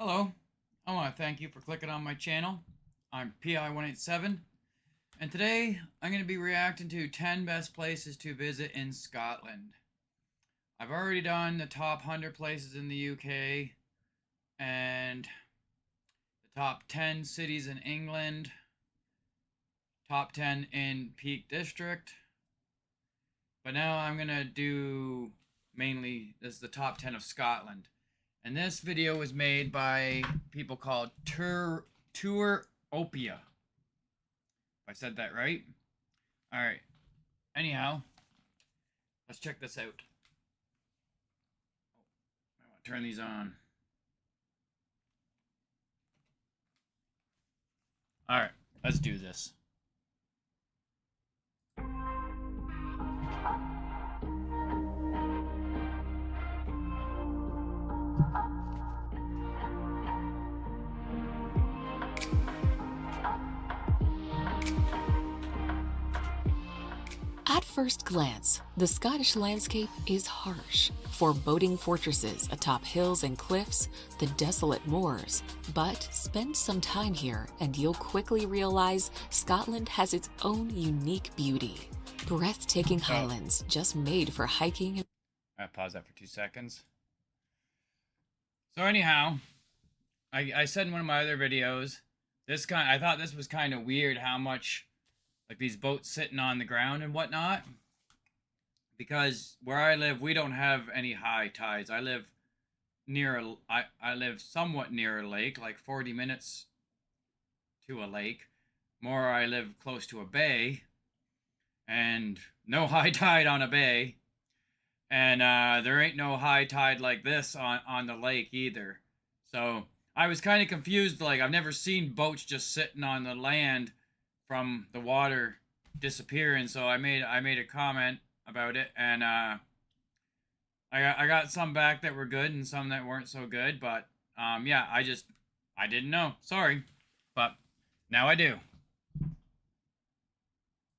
Hello, I want to thank you for clicking on my channel. I'm PI187, and today I'm going to be reacting to 10 best places to visit in Scotland. I've already done the top 100 places in the UK, and the top 10 cities in England, top 10 in Peak District, but now I'm going to do mainly, this is the top 10 of Scotland. And this video was made by people called Touropia. If I said that right. Alright. Anyhow, let's check this out. I want to turn these on. Alright, let's do this. At first glance, the Scottish landscape is harsh. Foreboding fortresses atop hills and cliffs, the desolate moors. But spend some time here and you'll quickly realize Scotland has its own unique beauty. Breathtaking highlands just made for hiking. I pause that for 2 seconds. So anyhow, I said in one of my other videos, I thought this was kind of weird how much like these boats sitting on the ground and whatnot, because where I live we don't have any high tides. I live somewhat near a lake, like 40 minutes to a lake. More, I live close to a bay, and no high tide on a bay, and there ain't no high tide like this on the lake either. So I was kind of confused. Like, I've never seen boats just sitting on the land from the water disappearing. So I made a comment about it, and I got some back that were good and some that weren't so good, but yeah, I didn't know. Sorry, but now I do.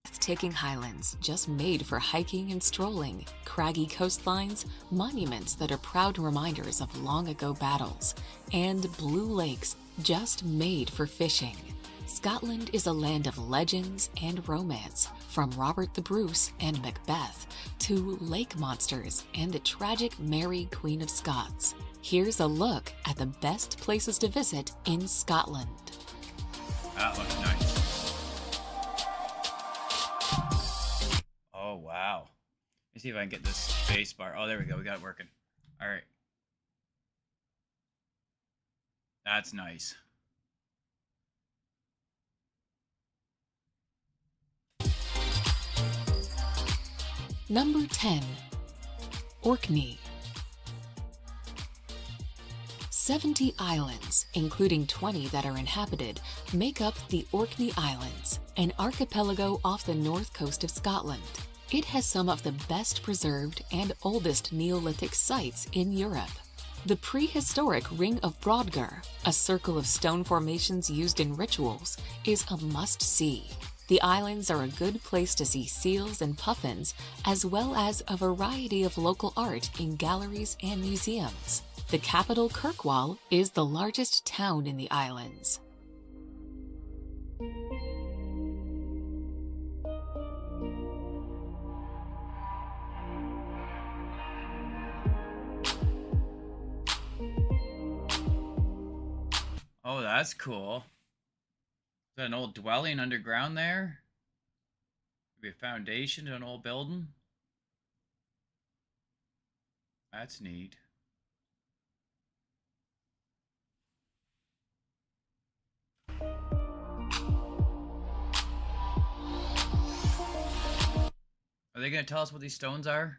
Breathtaking highlands just made for hiking and strolling, craggy coastlines, monuments that are proud reminders of long ago battles, and blue lakes just made for fishing. Scotland is a land of legends and romance, from Robert the Bruce and Macbeth to lake monsters and the tragic Mary, Queen of Scots. Here's a look at the best places to visit in Scotland. That looks nice. Oh, wow. Let me see if I can get this space bar. Oh, there we go. We got it working. All right. That's nice. Number 10. Orkney. 70 islands, including 20 that are inhabited, make up the Orkney Islands, an archipelago off the north coast of Scotland. It has some of the best preserved and oldest Neolithic sites in Europe. The prehistoric Ring of Brodgar, a circle of stone formations used in rituals, is a must-see. The islands are a good place to see seals and puffins, as well as a variety of local art in galleries and museums. The capital, Kirkwall, is the largest town in the islands. Oh, that's cool. Is that an old dwelling underground there? Maybe a foundation to an old building? That's neat. Are they going to tell us what these stones are?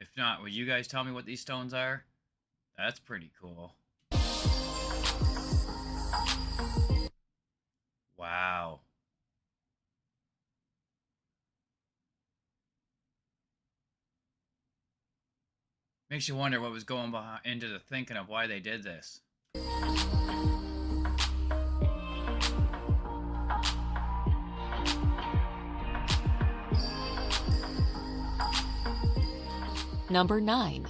If not, will you guys tell me what these stones are? That's pretty cool. Wow. Makes you wonder what was going into the thinking of why they did this. Number 9.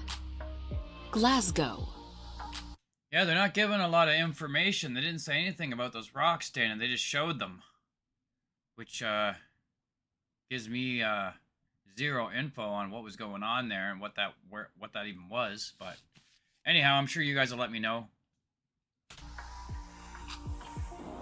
Glasgow. Yeah, they're not giving a lot of information. They didn't say anything about those rocks standing. They just showed them, which gives me zero info on what was going on there and what that even was. But anyhow, I'm sure you guys will let me know.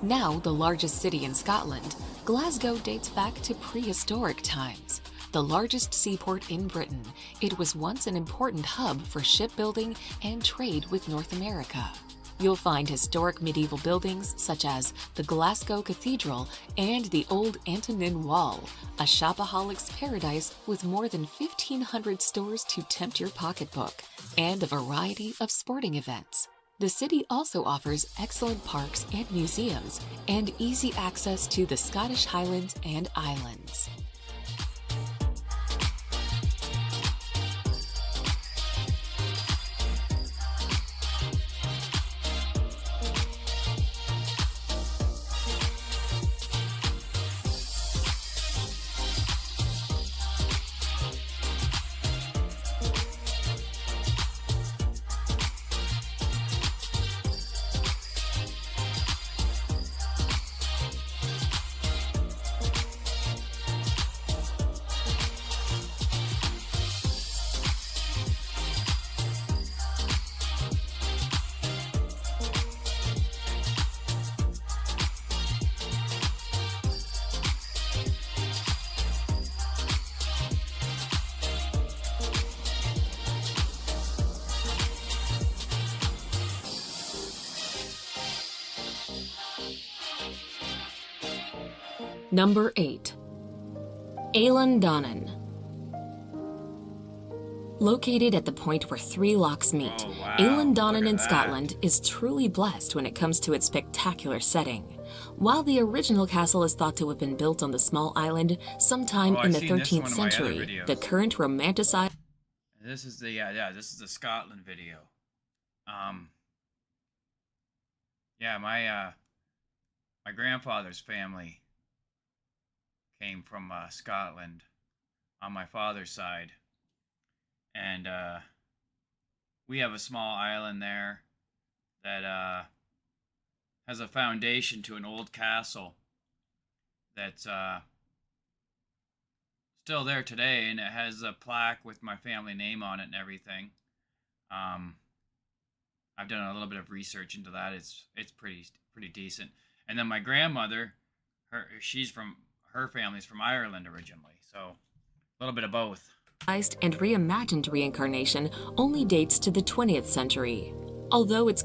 Now the largest city in Scotland, Glasgow dates back to prehistoric times. The largest seaport in Britain, it was once an important hub for shipbuilding and trade with North America. You'll find historic medieval buildings such as the Glasgow Cathedral and the Old Antonine Wall, a shopaholic's paradise with more than 1,500 stores to tempt your pocketbook, and a variety of sporting events. The city also offers excellent parks and museums, and easy access to the Scottish Highlands and Islands. Number 8. Alen Donan. Located at the point where three lochs meet, Oh, wow. Alen Donan Look at in that. Scotland is truly blessed when it comes to its spectacular setting. While the original castle is thought to have been built on the small island sometime Oh, in I've the seen this in 13th one of my other century, videos. the current romanticized This is the this is the Scotland video. Yeah, my grandfather's family came from Scotland on my father's side, and we have a small island there that has a foundation to an old castle that's still there today, and it has a plaque with my family name on it and everything. I've done a little bit of research into that. It's pretty decent. And then my grandmother, her family's from Ireland originally, so a little bit of both. and reimagined reincarnation only dates to the 20th century. Although its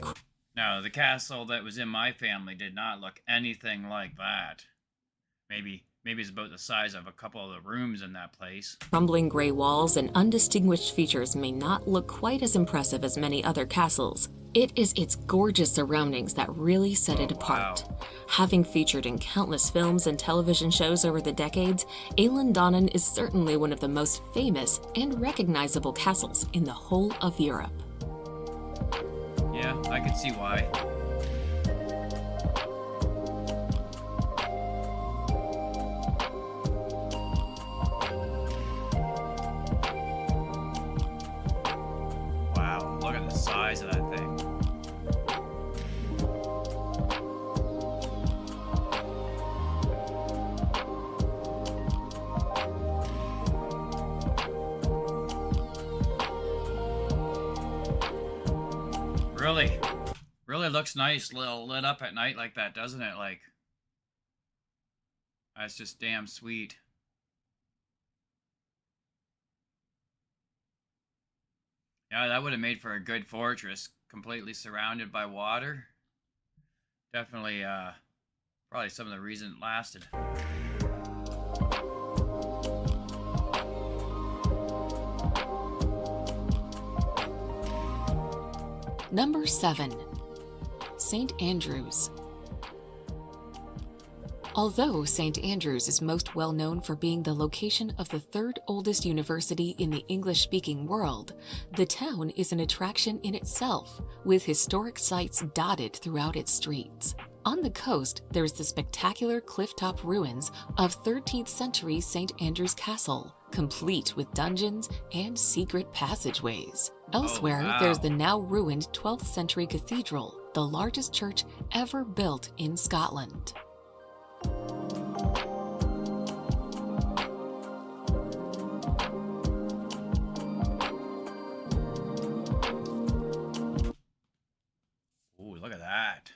Now, the castle that was in my family did not look anything like that. Maybe it's about the size of a couple of the rooms in that place. crumbling gray walls and undistinguished features may not look quite as impressive as many other castles, it is its gorgeous surroundings that really set it apart. Wow. Having featured in countless films and television shows over the decades, Alen Donan is certainly one of the most famous and recognizable castles in the whole of Europe. Yeah, I can see why. Wow, look at the size of that thing. Really looks nice, little lit up at night like that, doesn't it? Like, that's just damn sweet. Yeah, that would have made for a good fortress, completely surrounded by water. Definitely, probably some of the reason it lasted. Number 7. St. Andrews. Although St. Andrews is most well known for being the location of the third oldest university in the English-speaking world, the town is an attraction in itself, with historic sites dotted throughout its streets. On the coast, there's the spectacular clifftop ruins of 13th century St. Andrew's Castle, complete with dungeons and secret passageways. Elsewhere, wow. there's the now ruined 12th century cathedral, the largest church ever built in Scotland. Ooh, look at that.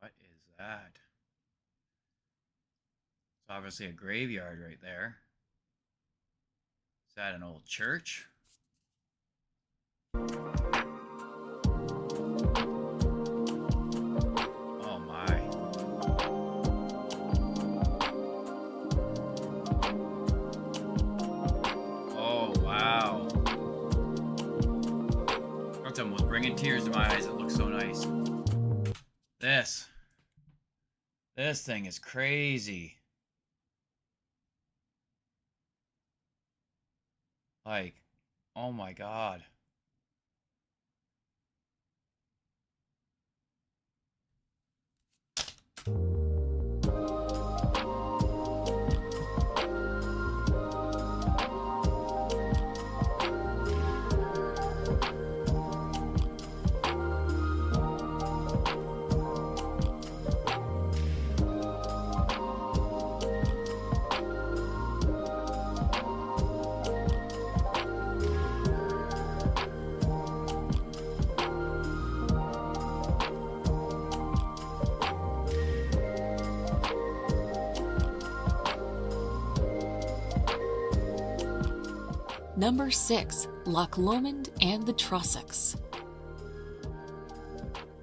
What is that? It's obviously a graveyard right there. Is that an old church? Oh my. Oh wow. That's almost bringing tears to my eyes. It looks so nice. This thing is crazy. Like, oh my God. Number 6. Loch Lomond and the Trossachs.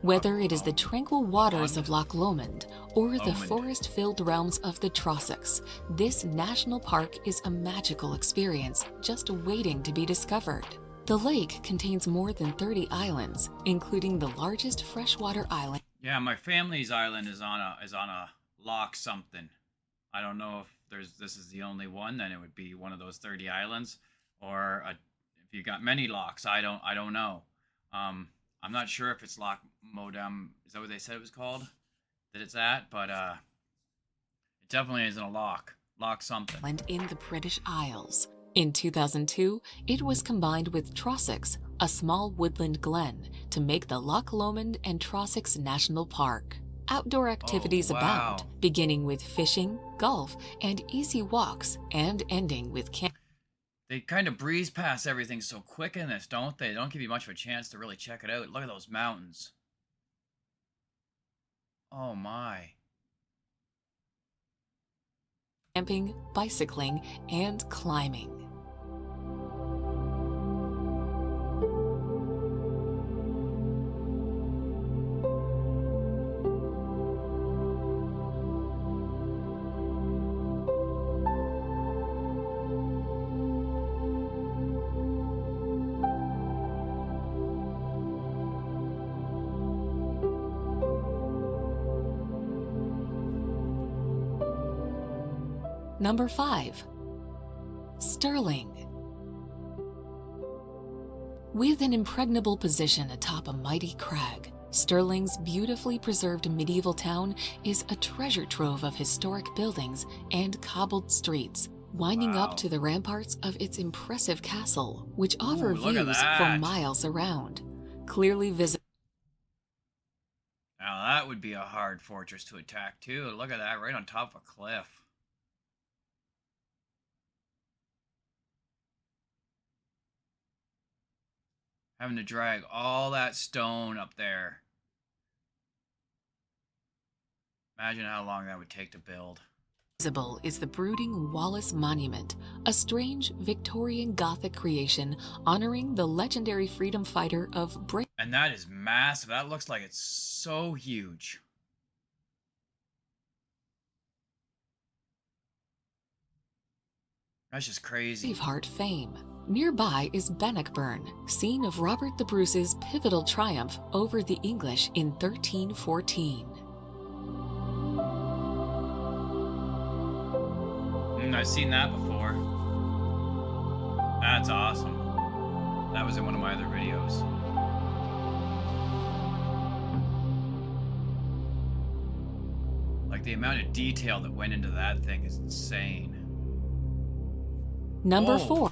Whether it is the tranquil waters of Loch Lomond or the forest-filled realms of the Trossachs, this national park is a magical experience just waiting to be discovered. The lake contains more than 30 islands, including the largest freshwater island. Yeah, my family's island is on a loch something. I don't know if this is the only one, then it would be one of those 30 islands. Or if you got many locks, I don't know. I'm not sure if it's Loch Modem. Is that what they said it was called? That it's at, but it definitely isn't a loch. Loch something. And in the British Isles. In 2002, it was combined with Trossachs, a small woodland glen, to make the Loch Lomond and Trossachs National Park. Outdoor activities abound, beginning with fishing, golf, and easy walks, and ending with camping. They kind of breeze past everything so quick in this, don't they? They don't give you much of a chance to really check it out. Look at those mountains. Oh my. Camping, bicycling, and climbing. Number 5. Stirling. With an impregnable position atop a mighty crag, Stirling's beautifully preserved medieval town is a treasure trove of historic buildings and cobbled streets, winding up to the ramparts of its impressive castle, which offer views for miles around. Clearly visible. Now that would be a hard fortress to attack too. Look at that, right on top of a cliff. Having to drag all that stone up there. Imagine how long that would take to build. Visible is the brooding Wallace Monument, a strange Victorian Gothic creation honoring the legendary freedom fighter of Britain. And that is massive. That looks like it's so huge. That's just crazy. Braveheart fame. Nearby is Bannockburn, scene of Robert the Bruce's pivotal triumph over the English in 1314. I've seen that before. That's awesome. That was in one of my other videos. the amount of detail that went into that thing is insane. Number Whoa. 4.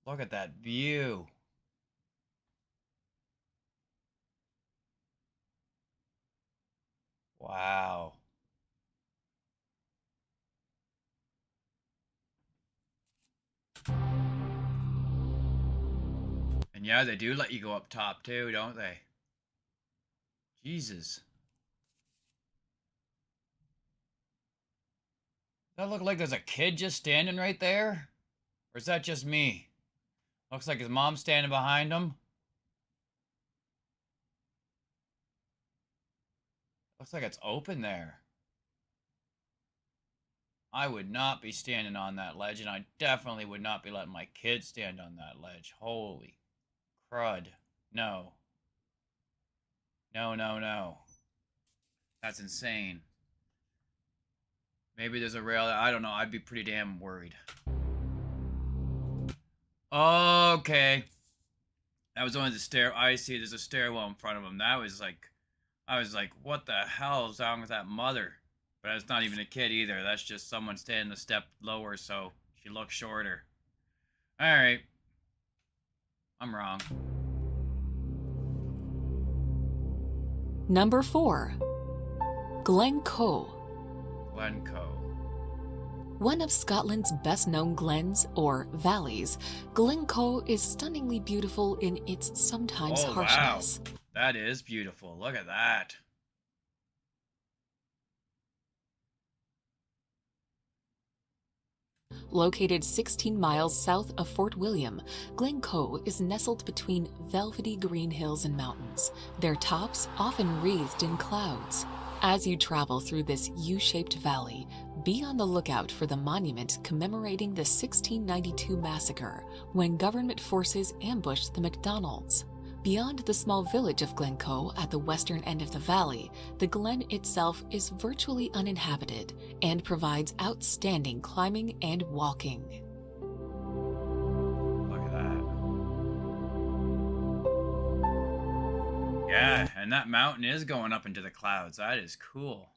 Look at that view. Wow. And yeah, they do let you go up top too, don't they? Jesus. Does that look like there's a kid just standing right there? Or is that just me? Looks like his mom's standing behind him. Looks like it's open there. I would not be standing on that ledge, and I definitely would not be letting my kids stand on that ledge. Holy crud. No. No, no, no. That's insane. Maybe there's a rail. I don't know. I'd be pretty damn worried. Okay. That was only the stair. I see there's a stairwell in front of him. That was like, I was like, what the hell is wrong with that mother? But it's not even a kid either. That's just someone standing a step lower, so she looks shorter. Alright. I'm wrong. Number 4. Glen Co. Glen Co. One of Scotland's best-known glens, or valleys, Glen Co is stunningly beautiful in its sometimes harshness. Wow. That is beautiful. Look at that. Located 16 miles south of Fort William, Glen Co is nestled between velvety green hills and mountains, their tops often wreathed in clouds. As you travel through this U-shaped valley, be on the lookout for the monument commemorating the 1692 massacre when government forces ambushed the MacDonalds. Beyond the small village of Glen Co at the western end of the valley, the glen itself is virtually uninhabited and provides outstanding climbing and walking. Look at that. Yeah, and that mountain is going up into the clouds. That is cool.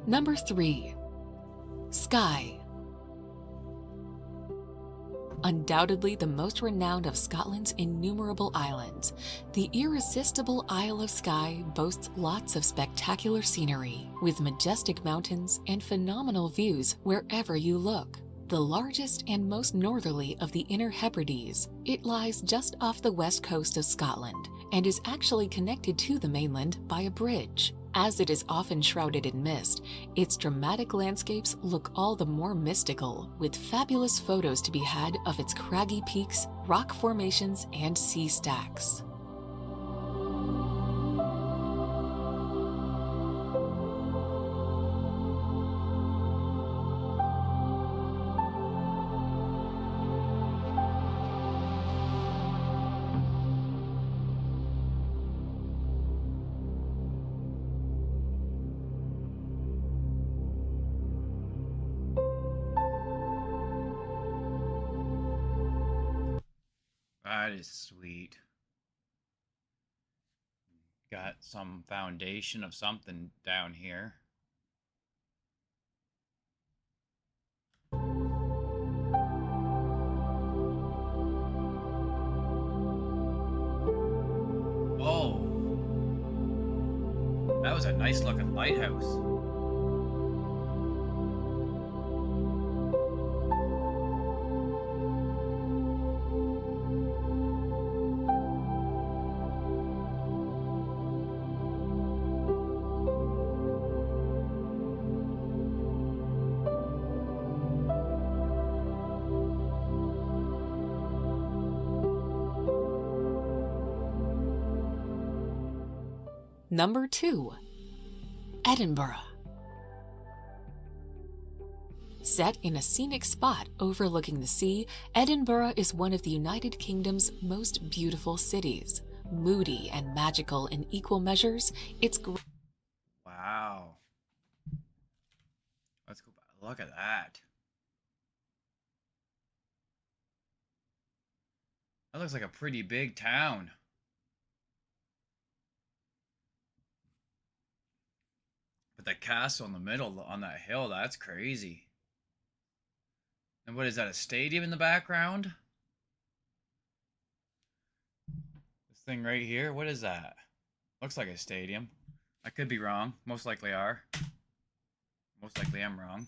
Number 3. Skye. Undoubtedly the most renowned of Scotland's innumerable islands, the irresistible Isle of Skye boasts lots of spectacular scenery, with majestic mountains and phenomenal views wherever you look. The largest and most northerly of the Inner Hebrides, it lies just off the west coast of Scotland and is actually connected to the mainland by a bridge. As it is often shrouded in mist, its dramatic landscapes look all the more mystical, with fabulous photos to be had of its craggy peaks, rock formations, and sea stacks. That is sweet. Got some foundation of something down here. Oh, that was a nice looking lighthouse. Number 2. Edinburgh. Set in a scenic spot overlooking the sea, Edinburgh is one of the United Kingdom's most beautiful cities. Moody and magical in equal measures, it's Wow. Look at that. That looks like a pretty big town. But that castle in the middle on that hill, that's crazy. And what is that, a stadium in the background? This thing right here, what is that? Looks like a stadium. I could be wrong. Most likely are. Most likely I'm wrong.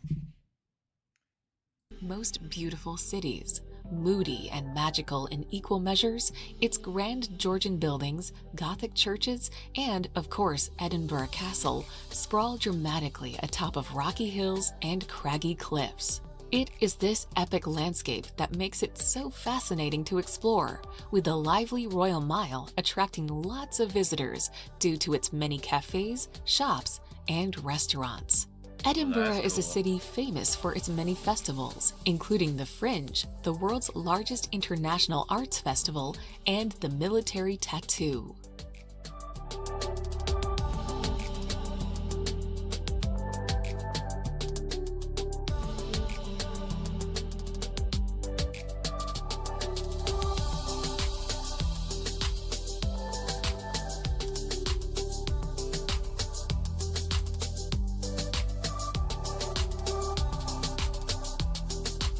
Most beautiful cities, moody and magical in equal measures, its grand Georgian buildings, Gothic churches, and, of course, Edinburgh Castle sprawl dramatically atop of rocky hills and craggy cliffs. It is this epic landscape that makes it so fascinating to explore, with the lively Royal Mile attracting lots of visitors due to its many cafes, shops, and restaurants. Edinburgh is a city famous for its many festivals, including the Fringe, the world's largest international arts festival, and the Military Tattoo.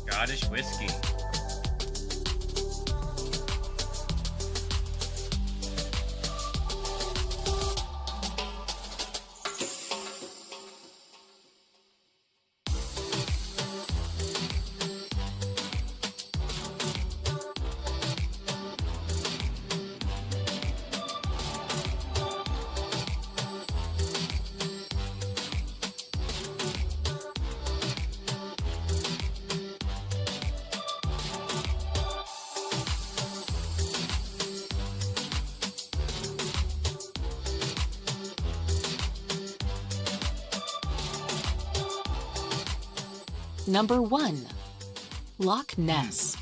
Scottish whiskey. Number 1. Loch Ness.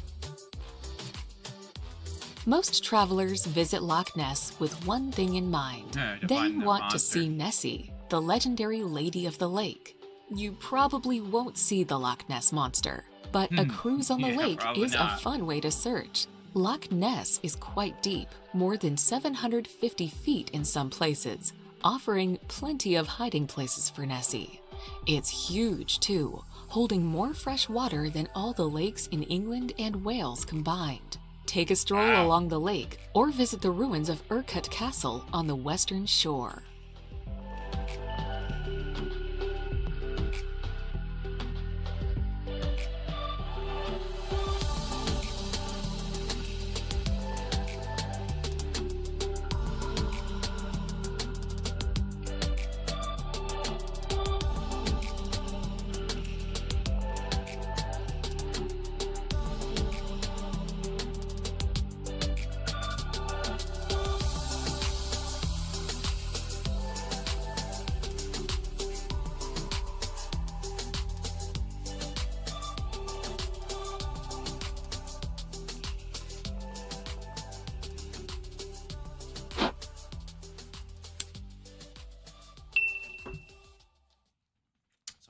Most travelers visit Loch Ness with one thing in mind. They want to see Nessie, the legendary Lady of the Lake. You probably won't see the Loch Ness monster, but a cruise on the lake is a fun way to search. Loch Ness is quite deep, more than 750 feet in some places, offering plenty of hiding places for Nessie. It's huge too, holding more fresh water than all the lakes in England and Wales combined. Take a stroll along the lake or visit the ruins of Urquhart Castle on the western shore.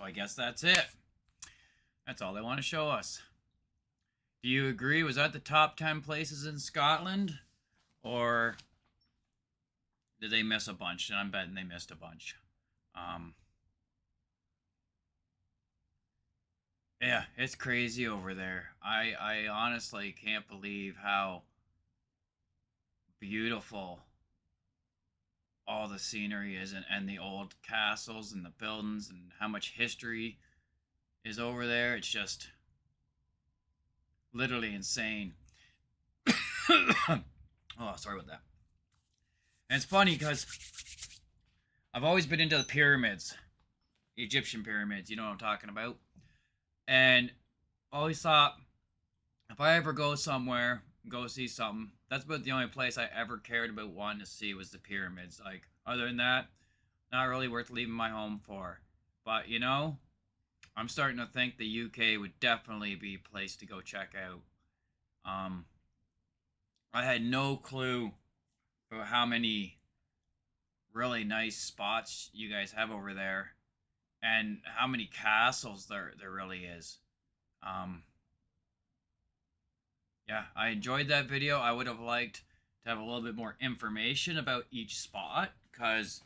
So I guess that's it. That's all they want to show us. Do you agree? Was that the top 10 places in Scotland? Or did they miss a bunch? And I'm betting they missed a bunch. Yeah, it's crazy over there. I honestly can't believe how beautiful all the scenery is, and the old castles and the buildings and how much history is over there. It's just literally insane. Oh, sorry about that. And it's funny because I've always been into the pyramids, Egyptian pyramids, you know what I'm talking about. And always thought if I ever go somewhere, go see something, that's about the only place I ever cared about wanting to see was the pyramids. Like, other than that, not really worth leaving my home for. But, you know, I'm starting to think the UK would definitely be a place to go check out. I had no clue about how many really nice spots you guys have over there. and how many castles there really is. Yeah, I enjoyed that video. I would have liked to have a little bit more information about each spot, because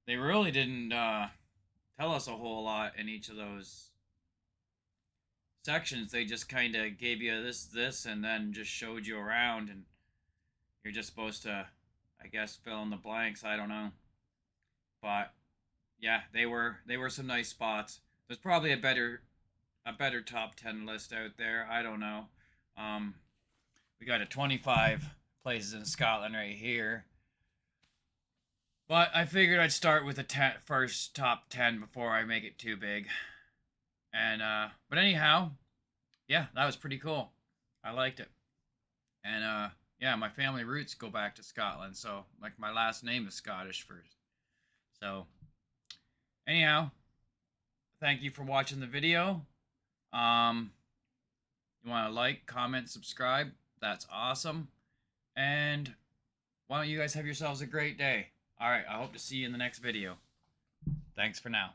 they really didn't tell us a whole lot in each of those sections. They just kind of gave you this, and then just showed you around, and you're just supposed to, I guess, fill in the blanks. I don't know, but yeah, they were some nice spots. There's probably a better top 10 list out there. I don't know. Um, we got a 25 places in Scotland right here, but I figured I'd start with the first top 10 before I make it too big. And but anyhow, yeah, that was pretty cool. I liked it. And yeah, my family roots go back to Scotland, so like my last name is Scottish first. So anyhow, thank you for watching the video. You want to like, comment, subscribe? That's awesome. And why don't you guys have yourselves a great day? All right, I hope to see you in the next video. Thanks for now.